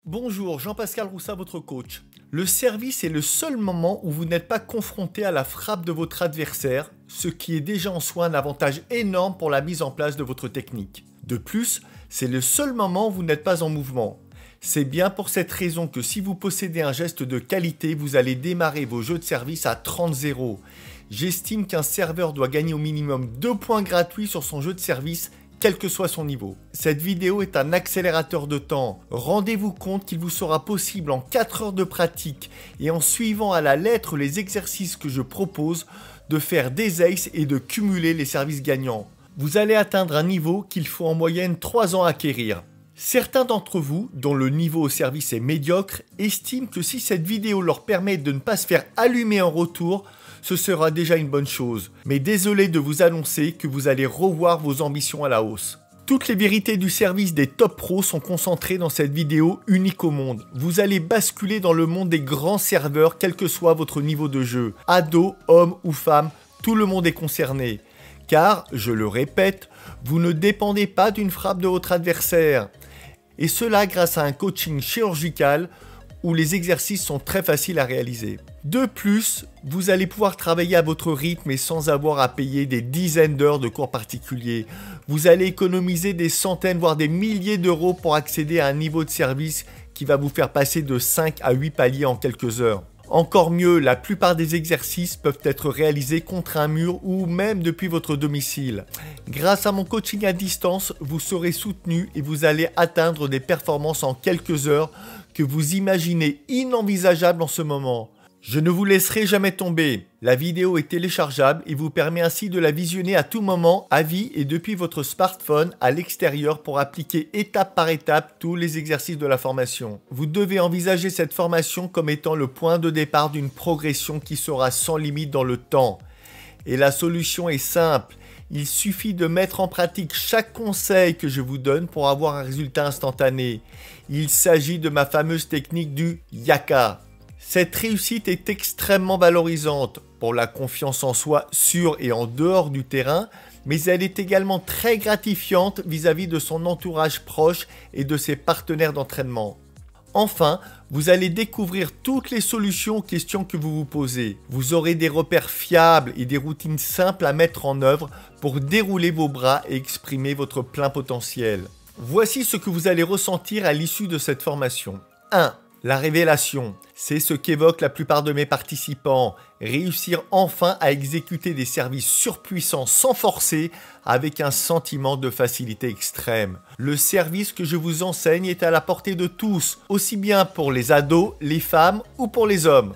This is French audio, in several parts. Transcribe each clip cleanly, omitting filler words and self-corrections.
Bonjour, Jean-Pascal Roussat, votre coach. Le service est le seul moment où vous n'êtes pas confronté à la frappe de votre adversaire, ce qui est déjà en soi un avantage énorme pour la mise en place de votre technique. De plus, c'est le seul moment où vous n'êtes pas en mouvement. C'est bien pour cette raison que si vous possédez un geste de qualité, vous allez démarrer vos jeux de service à 30-0. J'estime qu'un serveur doit gagner au minimum 2 points gratuits sur son jeu de service, quel que soit son niveau. Cette vidéo est un accélérateur de temps. Rendez-vous compte qu'il vous sera possible en 4 heures de pratique et en suivant à la lettre les exercices que je propose, de faire des aces et de cumuler les services gagnants. Vous allez atteindre un niveau qu'il faut en moyenne 3 ans à acquérir. Certains d'entre vous, dont le niveau au service est médiocre, estiment que si cette vidéo leur permet de ne pas se faire allumer en retour, ce sera déjà une bonne chose. Mais désolé de vous annoncer que vous allez revoir vos ambitions à la hausse. Toutes les vérités du service des top pros sont concentrées dans cette vidéo unique au monde. Vous allez basculer dans le monde des grands serveurs, quel que soit votre niveau de jeu. Ado, homme ou femme, tout le monde est concerné. Car, je le répète, vous ne dépendez pas d'une frappe de votre adversaire. Et cela grâce à un coaching chirurgical où les exercices sont très faciles à réaliser. De plus, vous allez pouvoir travailler à votre rythme et sans avoir à payer des dizaines d'heures de cours particuliers. Vous allez économiser des centaines voire des milliers d'euros pour accéder à un niveau de service qui va vous faire passer de 5 à 8 paliers en quelques heures. Encore mieux, la plupart des exercices peuvent être réalisés contre un mur ou même depuis votre domicile. Grâce à mon coaching à distance, vous serez soutenu et vous allez atteindre des performances en quelques heures que vous imaginez inenvisageables en ce moment. Je ne vous laisserai jamais tomber. La vidéo est téléchargeable et vous permet ainsi de la visionner à tout moment, à vie et depuis votre smartphone à l'extérieur pour appliquer étape par étape tous les exercices de la formation. Vous devez envisager cette formation comme étant le point de départ d'une progression qui sera sans limite dans le temps. Et la solution est simple. Il suffit de mettre en pratique chaque conseil que je vous donne pour avoir un résultat instantané. Il s'agit de ma fameuse technique du Yaka. Cette réussite est extrêmement valorisante pour la confiance en soi sur et en dehors du terrain, mais elle est également très gratifiante vis-à-vis de son entourage proche et de ses partenaires d'entraînement. Enfin, vous allez découvrir toutes les solutions aux questions que vous vous posez. Vous aurez des repères fiables et des routines simples à mettre en œuvre pour dérouler vos bras et exprimer votre plein potentiel. Voici ce que vous allez ressentir à l'issue de cette formation. 1. La révélation, c'est ce qu'évoquent la plupart de mes participants. Réussir enfin à exécuter des services surpuissants sans forcer avec un sentiment de facilité extrême. Le service que je vous enseigne est à la portée de tous, aussi bien pour les ados, les femmes ou pour les hommes.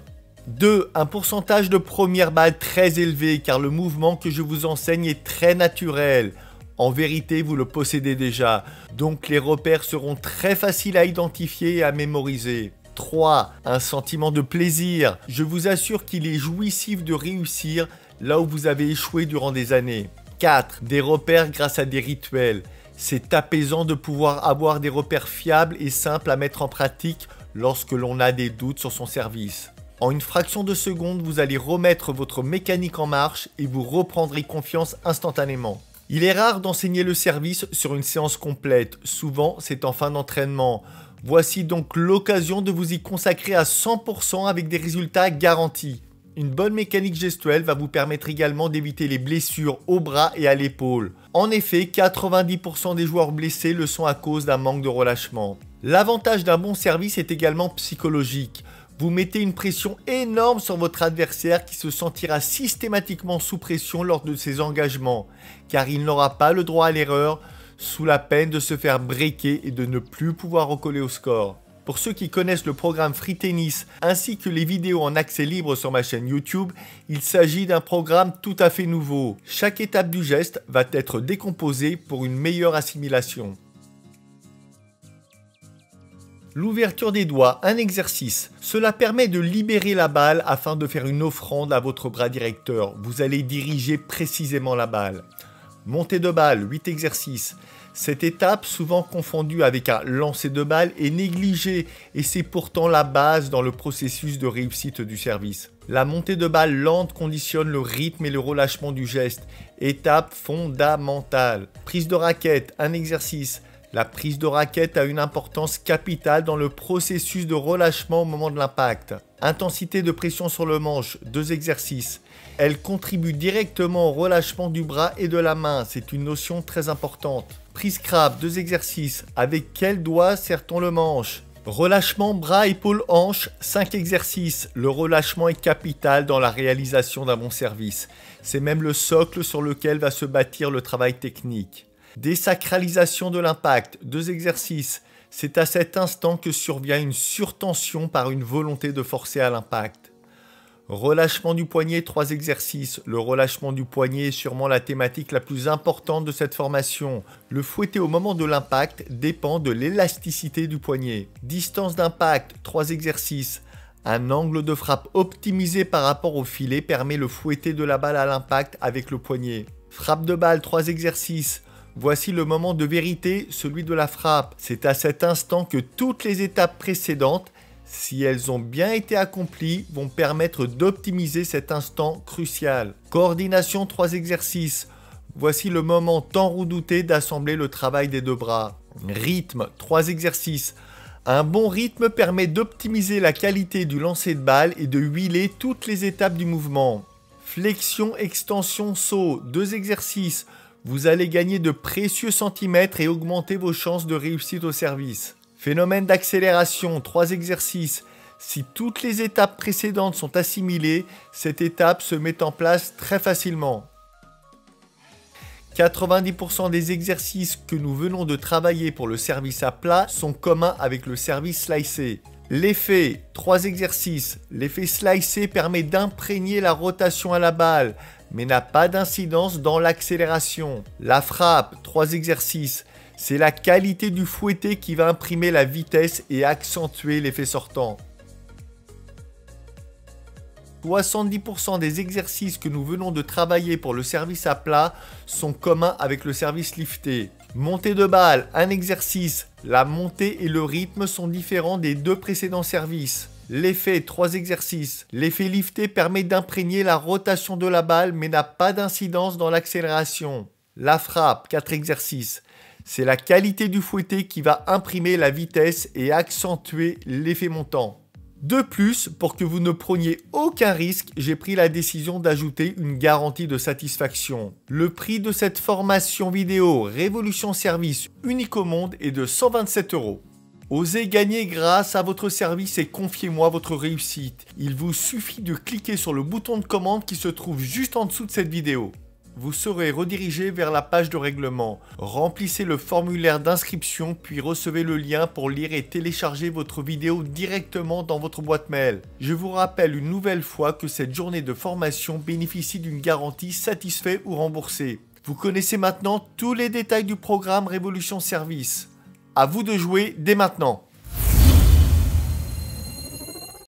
2. Un pourcentage de première balle très élevé car le mouvement que je vous enseigne est très naturel. En vérité, vous le possédez déjà, donc les repères seront très faciles à identifier et à mémoriser. 3. Un sentiment de plaisir. Je vous assure qu'il est jouissif de réussir là où vous avez échoué durant des années. 4. Des repères grâce à des rituels. C'est apaisant de pouvoir avoir des repères fiables et simples à mettre en pratique lorsque l'on a des doutes sur son service. En une fraction de seconde, vous allez remettre votre mécanique en marche et vous reprendrez confiance instantanément. Il est rare d'enseigner le service sur une séance complète, souvent c'est en fin d'entraînement. Voici donc l'occasion de vous y consacrer à 100% avec des résultats garantis. Une bonne mécanique gestuelle va vous permettre également d'éviter les blessures au bras et à l'épaule. En effet, 90% des joueurs blessés le sont à cause d'un manque de relâchement. L'avantage d'un bon service est également psychologique. Vous mettez une pression énorme sur votre adversaire qui se sentira systématiquement sous pression lors de ses engagements, car il n'aura pas le droit à l'erreur, sous la peine de se faire breaker et de ne plus pouvoir recoller au score. Pour ceux qui connaissent le programme Free Tennis ainsi que les vidéos en accès libre sur ma chaîne YouTube, il s'agit d'un programme tout à fait nouveau. Chaque étape du geste va être décomposée pour une meilleure assimilation. L'ouverture des doigts, un exercice. Cela permet de libérer la balle afin de faire une offrande à votre bras directeur. Vous allez diriger précisément la balle. Montée de balle, 8 exercices. Cette étape, souvent confondue avec un lancer de balle, est négligée et c'est pourtant la base dans le processus de réussite du service. La montée de balle lente conditionne le rythme et le relâchement du geste. Étape fondamentale. Prise de raquette, un exercice. La prise de raquette a une importance capitale dans le processus de relâchement au moment de l'impact. Intensité de pression sur le manche, 2 exercices. Elle contribue directement au relâchement du bras et de la main, c'est une notion très importante. Prise crab, 2 exercices. Avec quel doigt serre-t-on le manche? Relâchement bras, épaules, hanches, 5 exercices. Le relâchement est capital dans la réalisation d'un bon service. C'est même le socle sur lequel va se bâtir le travail technique. Désacralisation de l'impact, 2 exercices. C'est à cet instant que survient une surtension par une volonté de forcer à l'impact. Relâchement du poignet, 3 exercices. Le relâchement du poignet est sûrement la thématique la plus importante de cette formation. Le fouetter au moment de l'impact dépend de l'élasticité du poignet. Distance d'impact, 3 exercices. Un angle de frappe optimisé par rapport au filet permet le fouetter de la balle à l'impact avec le poignet. Frappe de balle, 3 exercices. Voici le moment de vérité, celui de la frappe. C'est à cet instant que toutes les étapes précédentes, si elles ont bien été accomplies, vont permettre d'optimiser cet instant crucial. Coordination, 3 exercices. Voici le moment tant redouté d'assembler le travail des 2 bras. Rythme, 3 exercices. Un bon rythme permet d'optimiser la qualité du lancer de balle et de huiler toutes les étapes du mouvement. Flexion, extension, saut, 2 exercices. Vous allez gagner de précieux centimètres et augmenter vos chances de réussite au service. Phénomène d'accélération, 3 exercices. Si toutes les étapes précédentes sont assimilées, cette étape se met en place très facilement. 90% des exercices que nous venons de travailler pour le service à plat sont communs avec le service slicé. L'effet, 3 exercices. L'effet slicé permet d'imprégner la rotation à la balle, mais n'a pas d'incidence dans l'accélération. La frappe, 3 exercices. C'est la qualité du fouetté qui va imprimer la vitesse et accentuer l'effet sortant. 70% des exercices que nous venons de travailler pour le service à plat sont communs avec le service lifté. Montée de balle, un exercice. La montée et le rythme sont différents des 2 précédents services. L'effet, 3 exercices. L'effet lifté permet d'imprégner la rotation de la balle mais n'a pas d'incidence dans l'accélération. La frappe, 4 exercices. C'est la qualité du fouetté qui va imprimer la vitesse et accentuer l'effet montant. De plus, pour que vous ne preniez aucun risque, j'ai pris la décision d'ajouter une garantie de satisfaction. Le prix de cette formation vidéo Révolution Service unique au monde est de 127 €. Osez gagner grâce à votre service et confiez-moi votre réussite. Il vous suffit de cliquer sur le bouton de commande qui se trouve juste en dessous de cette vidéo. Vous serez redirigé vers la page de règlement. Remplissez le formulaire d'inscription puis recevez le lien pour lire et télécharger votre vidéo directement dans votre boîte mail. Je vous rappelle une nouvelle fois que cette journée de formation bénéficie d'une garantie satisfait ou remboursée. Vous connaissez maintenant tous les détails du programme Révolution Service. À vous de jouer dès maintenant.